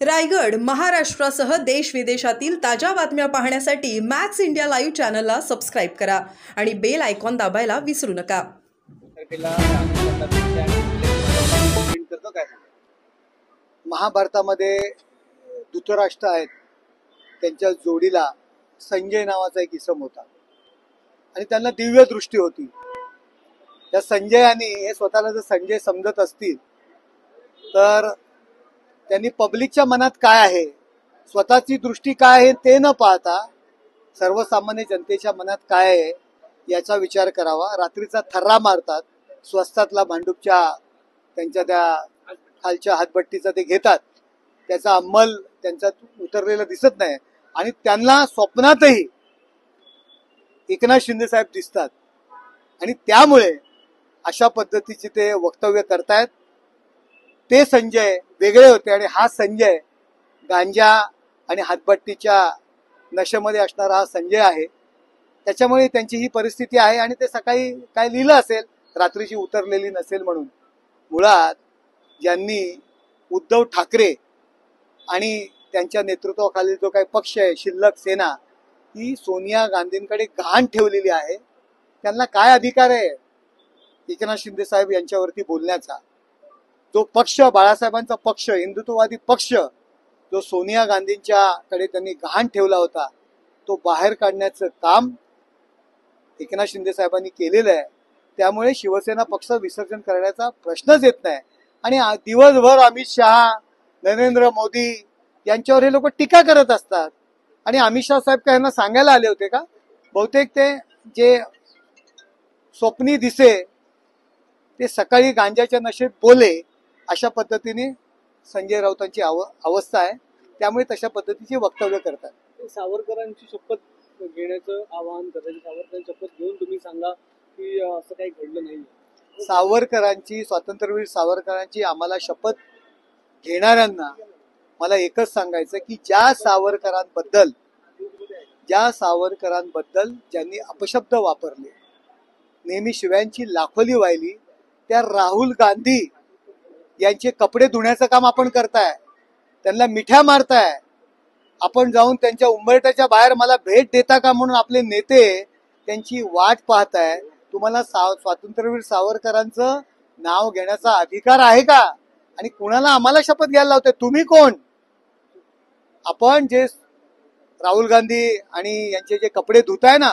रायगड, महाराष्ट्रासह देश विदेशातील ताज्या बातम्या पाहण्यासाठी मॅक्स इंडिया लाईव्ह चॅनलला सबस्क्राईब करा आणि बेल आयकॉन दाबायला विसरू नका। महाभारतामध्ये धृतराष्ट्र आहेत, त्यांच्या जोडीला संजय नावाचा एक इसम होता आणि त्यांना दिव्य दृष्टी होती। त्या संजयाने हे स्वतःला जर संजय समजत असतील तर त्यांनी पब्लिकच्या मनात काय आहे, स्वतःची दृष्टी काय आहे ते न पाहता सर्वसामान्य जनतेच्या मनात काय आहे याचा विचार करावा। रात्रीचा थर्रा मारतात, स्वस्तातला भांडूपच्या त्यांच्या त्या खालच्या हातभट्टीचा ते घेतात, त्याचा अंमल त्यांच्यात उतरलेला दिसत नाही आणि त्यांना स्वप्नातही एकनाथ शिंदे साहेब दिसतात आणि त्यामुळे अशा पद्धतीचे ते वक्तव्य करतायत। ते संजय वेगळे होते आणि हा संजय गांजा आणि हातभट्टीच्या नशेमध्ये असणारा हा संजय आहे। त्याच्यामुळे त्यांची ही परिस्थिती आहे आणि ते सकाळी काय लिहिलं असेल, रात्रीची उतरलेली नसेल म्हणून। मुळात ज्यांनी उद्धव ठाकरे आणि त्यांच्या नेतृत्वाखाली जो काही पक्ष आहे शिल्लक सेना, ही सोनिया गांधींकडे गहाण ठेवलेली आहे, त्यांना काय अधिकार आहे एकनाथ शिंदे साहेब यांच्यावरती बोलण्याचा? जो पक्ष, बाळासाहेबांचा पक्ष, हिंदुत्ववादी पक्ष, जो सोनिया गांधींच्याकडे त्यांनी गहाण ठेवला होता, तो बाहेर काढण्याचं काम एकनाथ शिंदे साहेबांनी केलेलं आहे। त्यामुळे शिवसेना पक्ष विसर्जन करण्याचा प्रश्नच येत नाही आणि दिवसभर अमित शहा, नरेंद्र मोदी यांच्यावर हे लोक टीका करत असतात। आणि अमित शहा साहेब काय यांना सांगायला आले होते का? बहुतेक ते जे स्वप्नी दिसे ते सकाळी गांजाच्या नशेत बोले, अशा पद्धतीने संजय राऊतांची अवस्था आहे। त्यामुळे तशा पद्धतीची वक्तव्य करतात। सावरकरांची शपथ घेण्याचं आवाहन करायचं, सावरकरांची शपथ घेऊन तुम्ही सांगा की असं काही घडलं नाही। सावरकरांची, स्वातंत्र्यवीर सावरकरांची आम्हाला शपथ घेणाऱ्यांना मला एकच सांगायचं की ज्या सावरकरांबद्दल ज्यांनी अपशब्द वापरले, नेहमी शिव्यांची लाखोली वाहिली, त्या राहुल गांधी यांचे कपडे धुण्याचं काम आपण करताय, त्यांना मिठ्या मारताय। आपण जाऊन त्यांच्या उंबरठ्याच्या बाहेर मला भेट देता का म्हणून आपले नेते त्यांची वाट पाहताय। तुम्हाला स्वातंत्र्यवीर सावरकरांचं नाव घेण्याचा अधिकार आहे का? आणि कुणाला आम्हाला शपथ घ्यायला लावताय? तुम्ही कोण? आपण जे राहुल गांधी आणि यांचे जे कपडे धुताय ना,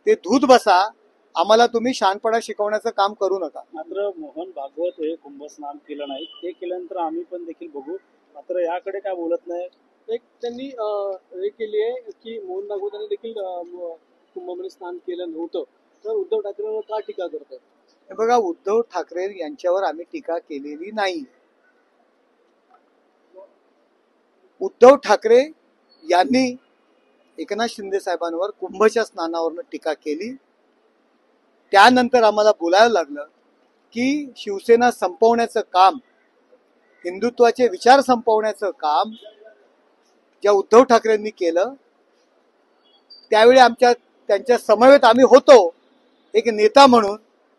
ते धुत बसा, आम्हाला तुम्ही शहाणपणा शिकवण्याचं काम करू नका। मात्र मोहन भागवत हे कुंभस्नान केलं नाही, ते केल्यानंतर आम्ही पण देखील बघू, मात्र याकडे काय बोलत नाही। एक त्यांनी हे केली आहे की मोहन भागवतांनी देखील कुंभमध्ये स्नान केलं नव्हतं, तर उद्धव ठाकरेंवर का टीका करतात? हे बघा, उद्धव ठाकरे यांच्यावर आम्ही टीका केलेली नाही। उद्धव ठाकरे यांनी एकनाथ शिंदे साहेबांवर कुंभच्या स्नानावरनं टीका केली। त्यानंतर आम्हाला बोलायला लागलं की शिवसेना संपवण्याचं काम, हिंदुत्वाचे विचार संपवण्याचं काम ज्या उद्धव ठाकरेंनी केलं, त्यावेळी त्यांच्या समवेत आम्ही होतो एक नेता म्हणून।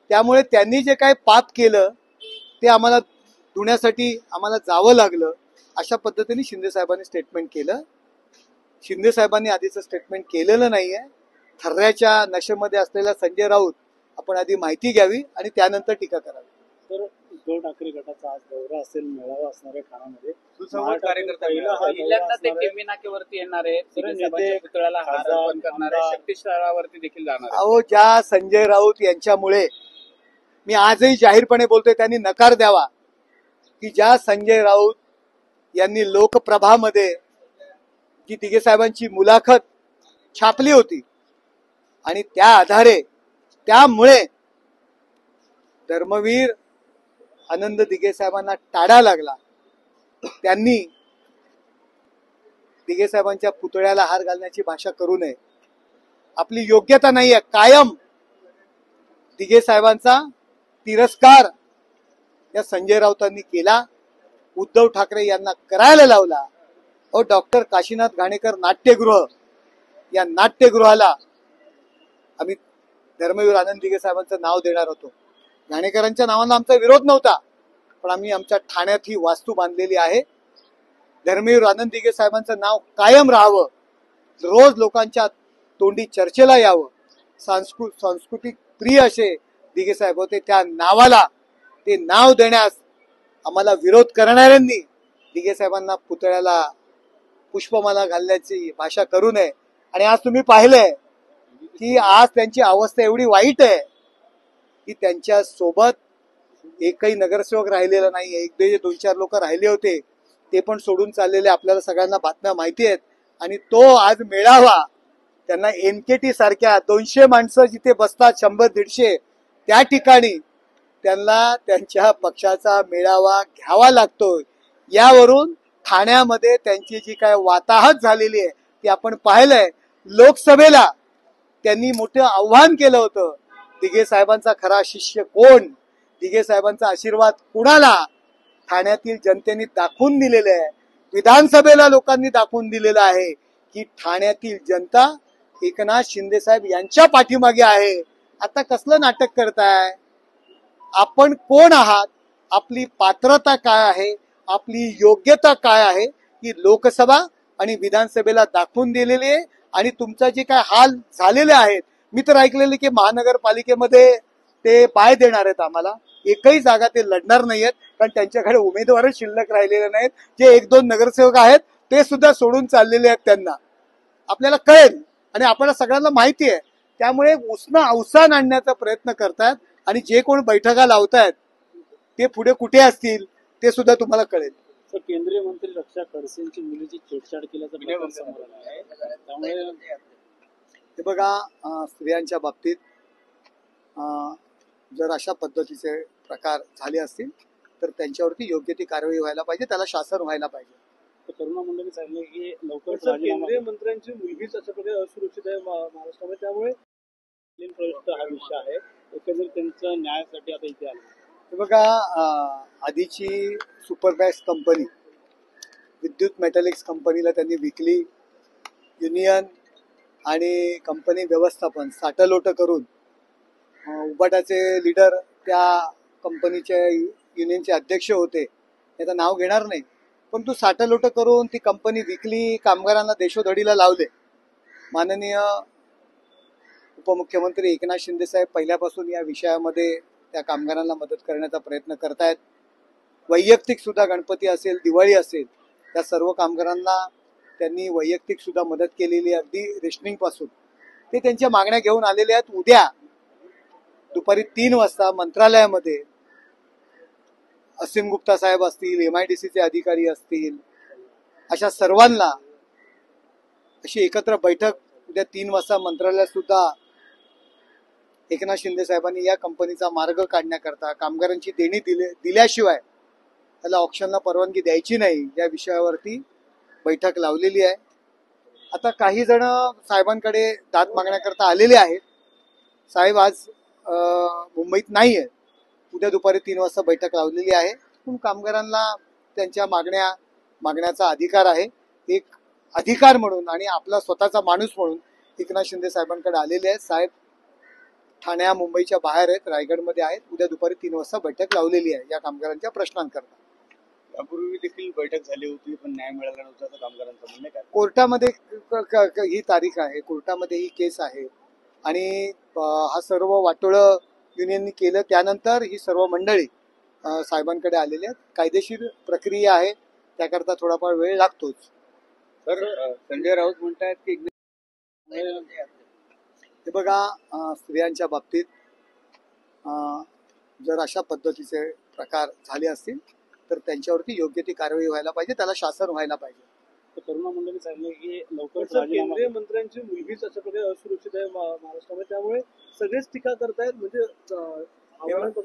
त्यामुळे त्यांनी जे काही पाप केलं ते आम्हाला धुण्यासाठी आम्हाला जावं लागलं, अशा पद्धतीने शिंदे साहेबांनी स्टेटमेंट केलं। शिंदे साहेबांनी आधीचं स्टेटमेंट केलेलं नाहीये। थर्ऱ्याच्या नशेमध्ये असलेला संजय राऊत आपण आधी माहिती घ्यावी आणि त्यानंतर टीका करावी। तर उद्धव ठाकरे गटाचा आज दौरा असेल, मेळावा असणार आहे ठाण्यामध्ये, पहिल्यांदा ते टेंबी नाक्यावरती येणार आहे, पुतळ्याला हार अर्पण करणार आहे, शक्तीस्थळावरती देखील जाणार आहे। अहो, ज्या संजय राऊत यांच्यामुळे मी आजही जाहीरपणे बोलतोय, त्यांनी नकार द्यावा की ज्या संजय राऊत यांनी लोकप्रभामध्ये जी दिघे साहेबांची मुलाखत छापली होती आणि त्या आधारे, त्यामुळे धर्मवीर आनंद दिघे साहेबांना टाळा लागला। त्यांनी दिघे साहेबांच्या पुतळ्याला हार घालण्याची भाषा करू नये। आपली योग्यता नाहीये। कायम दिघे साहेबांचा तिरस्कार या संजय राऊतांनी केला, उद्धव ठाकरे यांना करायला लावला। डॉक्टर काशीनाथ घाणेकर नाट्यगृह, या नाट्यगृहाला आम्ही धर्मवीर आनंद दिघे साहेबांचं नाव देणार होतो। घाणेकरांच्या नावाला आमचा विरोध नव्हता, पण आम्ही आमच्या ठाण्यात ही वास्तू बांधलेली आहे धर्मवीर आनंद दिघे साहेबांचं नाव कायम राहावं, रोज लोकांच्या तोंडी चर्चेला यावं, सांस्कृतिक प्रिय असे दिघे साहेब होते. त्या नावाला ते नाव देण्यास आम्हाला विरोध करणाऱ्यांनी दिघे साहेबांना पुतळ्याला पुष्पमाला घालण्याची भाषा करू नये. आणि आज तुम्ही पाहिलंय की आज त्यांची अवस्था एवढी वाईट आहे की त्यांच्या सोबत एकही नगरसेवक राहिलेला नाही. एक दोन चार लोक राहिले होते, ते पण सोडून चाललेले आपल्याला सगळ्यांना बातम्या माहिती आहेत. आणि तो आज मेळावा त्यांना NKT सारख्या 200 माणसं जिथे बसतात 100-150 त्या ठिकाणी त्यांना त्यांच्या पक्षाचा मेळावा घ्यावा लागतोय. यावरून ठाण्यामध्ये त्यांची जी काय वाताहत झालेली आहे ती आपण पाहिलंय. लोकसभेला त्यांनी मोठं आव्हान केलं होतं, दिघे साहेबांचा खरा शिष्य कोण, दिघे साहेबांचा आशीर्वाद कुणाला. ठाण्यातील जनतेने दाखवून दिलेले आहे, विधानसभेला लोकांनी दाखवून दिलेलं आहे की ठाण्यातील जनता एकनाथ शिंदे साहेब यांच्या पाठीमागे आहे. आता कसलं नाटक करताय? आपण कोण आहात, आपली पात्रता काय आहे, आपली योग्यता काय आहे ही लोकसभा आणि विधानसभेला दाखवून दिलेली आहे. आणि तुमचा जे काय हाल झालेले आहेत, मी तर ऐकलेले की महानगरपालिकेमध्ये ते पाय देणार आहेत आम्हाला. एकही जागा ते लढणार नाहीयेत, कारण त्यांच्याकडे उमेदवारच शिल्लक राहिलेले नाहीत. जे 1-2 नगरसेवक आहेत ते सुद्धा सोडून चाललेले आहेत. त्यांना आपल्याला कळेल आणि आपल्याला सगळ्यांना माहिती आहे. त्यामुळे अवसान आणण्याचा प्रयत्न करतायत. आणि जे कोण बैठका लावतायत ते पुढे कुठे असतील ते सुद्धा तुम्हाला कळेल. केंद्रीय मंत्री रक्षा खडसेंची मुलीची छेडछाड केल्याचा प्रकार समोर आला आहे. त्यामुळे हे बघा, स्त्रियांच्या बाबतीत जर अशा पद्धतीचे प्रकार झाले असतील तर त्यांच्यावरती योग्य ती कारवाई व्हायला पाहिजे, त्याला शासन व्हायला पाहिजे. करुणा मुंडेंनी सांगितलं की लवकरच केंद्रीय मंत्र्यांची मुलगीच अशा प्रकारे असुरक्षित आहे महाराष्ट्रामध्ये, त्यामुळे प्रविष्ट हा विषय आहे. एकंदरीत त्यांच्या न्यायासाठी आता इथे आले. हे बघा, आधीची सुपरबॅक्स कंपनी विद्युत मेटॅलिक्स कंपनीला त्यांनी विकली. युनियन आणि कंपनी व्यवस्थापन साटलोट करून उबाटाचे लीडर त्या कंपनीचे युनियनचे अध्यक्ष होते, त्याचं नाव घेणार नाही, पण तू साटलोट करून ती कंपनी विकली, कामगारांना देशोधडीला लावले. माननीय उपमुख्यमंत्री एकनाथ शिंदे साहेब पहिल्यापासून या विषयामध्ये त्या कामगारांना मदत करण्याचा प्रयत्न करतायत. वैयक्तिक सुद्धा गणपती असेल, दिवाळी असेल, त्या सर्व कामगारांना त्यांनी वैयक्तिक सुद्धा मदत केलेली, अगदी रेशनिंग पासून. ते त्यांच्या मागण्या घेऊन आलेले आहेत. उद्या दुपारी 3 वाजता मंत्रालयामध्ये असीम गुप्ता साहेब असतील, MIDCचे अधिकारी असतील, अशा सर्वांना अशी एकत्र बैठक उद्या 3 वाजता मंत्रालयात सुद्धा एकनाथ शिंदे साहेबांनी या कंपनीचा मार्ग काढण्याकरता, कामगारांची देणी दिल्याशिवाय त्याला ऑक्शनला परवानगी द्यायची नाही, या विषयावरती बैठक लावलेली आहे. आता काही जण साहेबांकडे दाद मागण्याकरता आलेले आहेत. साहेब आज मुंबईत नाही आहेत. उद्या दुपारी 3 वाजता बैठक लावलेली आहे. पण कामगारांना त्यांच्या मागण्याचा अधिकार आहे. एक अधिकार म्हणून आणि आपला स्वतःचा माणूस म्हणून एकनाथ शिंदे साहेबांकडे आलेले आहेत. साहेब ठाण्या मुंबईच्या बाहेर आहेत, रायगडमध्ये आहेत. उद्या दुपारी 3 वाजता बैठक लावलेली आहे या कामगारांच्या प्रश्नांकरता. यापूर्वी देखील बैठक झाली होती पण न्याय मिळाला नव्हता असं कामगारांचं म्हणणं काय? कोर्टामध्ये ही तारीख आहे, कोर्टामध्ये ही केस आहे आणि हा सर्व वाटोळं युनियननी केलं. त्यानंतर ही सर्व मंडळी साहेबांकडे आलेली आहेत. कायदेशीर प्रक्रिया आहे, त्याकरता थोडाफार वेळ लागतोच. तर संजय राऊत म्हणतात की हे बघा, स्त्रियांच्या बाबतीत जर अशा पद्धतीचे प्रकार झाले असतील तर त्यांच्यावरती योग्य ती कारवाई व्हायला पाहिजे, त्याला शासन व्हायला पाहिजे. करुणा मुंडेंनी सांगितलं की लवकरच केंद्रीय मंत्र्यांची मुलगीच अशा प्रकारे असुरक्षित आहे महाराष्ट्रामध्ये, त्यामुळे सगळेच टीका करतायत. म्हणजे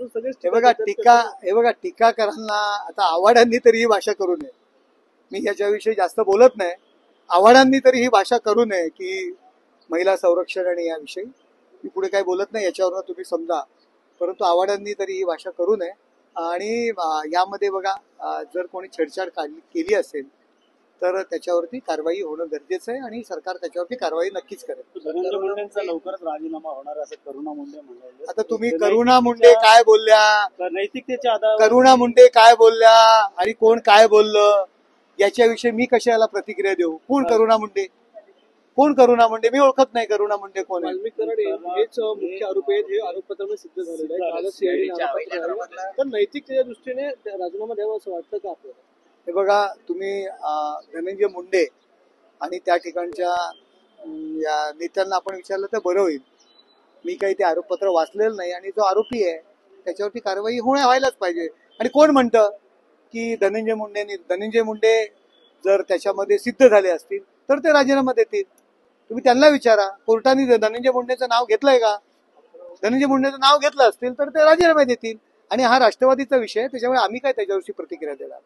सगळेच हे बघा, टीकाकारांना आता आव्हाडांनी तरी ही भाषा करू नये. मी याच्याविषयी जास्त बोलत नाही. आव्हाडांनी तरी ही भाषा करू नये की महिला संरक्षण आणि याविषयी मी पुढे काही बोलत नाही, याच्यावरून तुम्ही समजा. परंतु आव्हाडांनी तरी ही भाषा करू नये. आणि यामध्ये बघा, जर कोणी छेडछाड केली असेल तर त्याच्यावरती कारवाई होणं गरजेचं आहे आणि सरकार त्याच्यावरती कारवाई नक्कीच करेल. धनंजय मुंडेंचा लवकरच राजीनामा होणार असं करुणा मुंडे म्हणाले. आता तुम्ही करुणा मुंडे काय बोलल्या, नैतिकतेच्या आधारावर करुणा मुंडे काय बोलल्या आणि कोण काय बोललं याच्याविषयी मी कशाला प्रतिक्रिया देऊ? कोण करुणा मुंडे? कोण करुणा मुंडे? मी ओळखत नाही करुणा मुंडे कोण आहे. वाल्मिक कराड हेच मुख्य आरोपी आहेत, हे आरोपपत्रामध्ये सिद्ध झालेलं आहे. कालच CID ने आरोपपत्र दिलं. तर नैतिकतेच्या दृष्टीने राजीनामा द्यावा असं वाटतं का आपल्याला? हे बघा, तुम्ही धनंजय मुंडे आणि त्या ठिकाणच्या या नेत्यांना आपण विचारलं तर बरं होईल. मी काही ते आरोपपत्र वाचलेलं नाही आणि जो आरोपी आहे त्याच्यावरती कारवाई व्हायलाच पाहिजे. आणि कोण म्हणतं की धनंजय मुंडे जर त्याच्यामध्ये सिद्ध झाले असतील तर ते राजीनामा देतील? तुम्ही त्यांना विचारा. कोर्टाने धनंजय मुंडेचं नाव घेतलंय का? धनंजय मुंडेचं नाव घेतलं असतील तर ते राजीनामा देतील. आणि हा राष्ट्रवादीचा विषय आहे, त्याच्यामुळे आम्ही काय त्याच्यावरची प्रतिक्रिया देणार.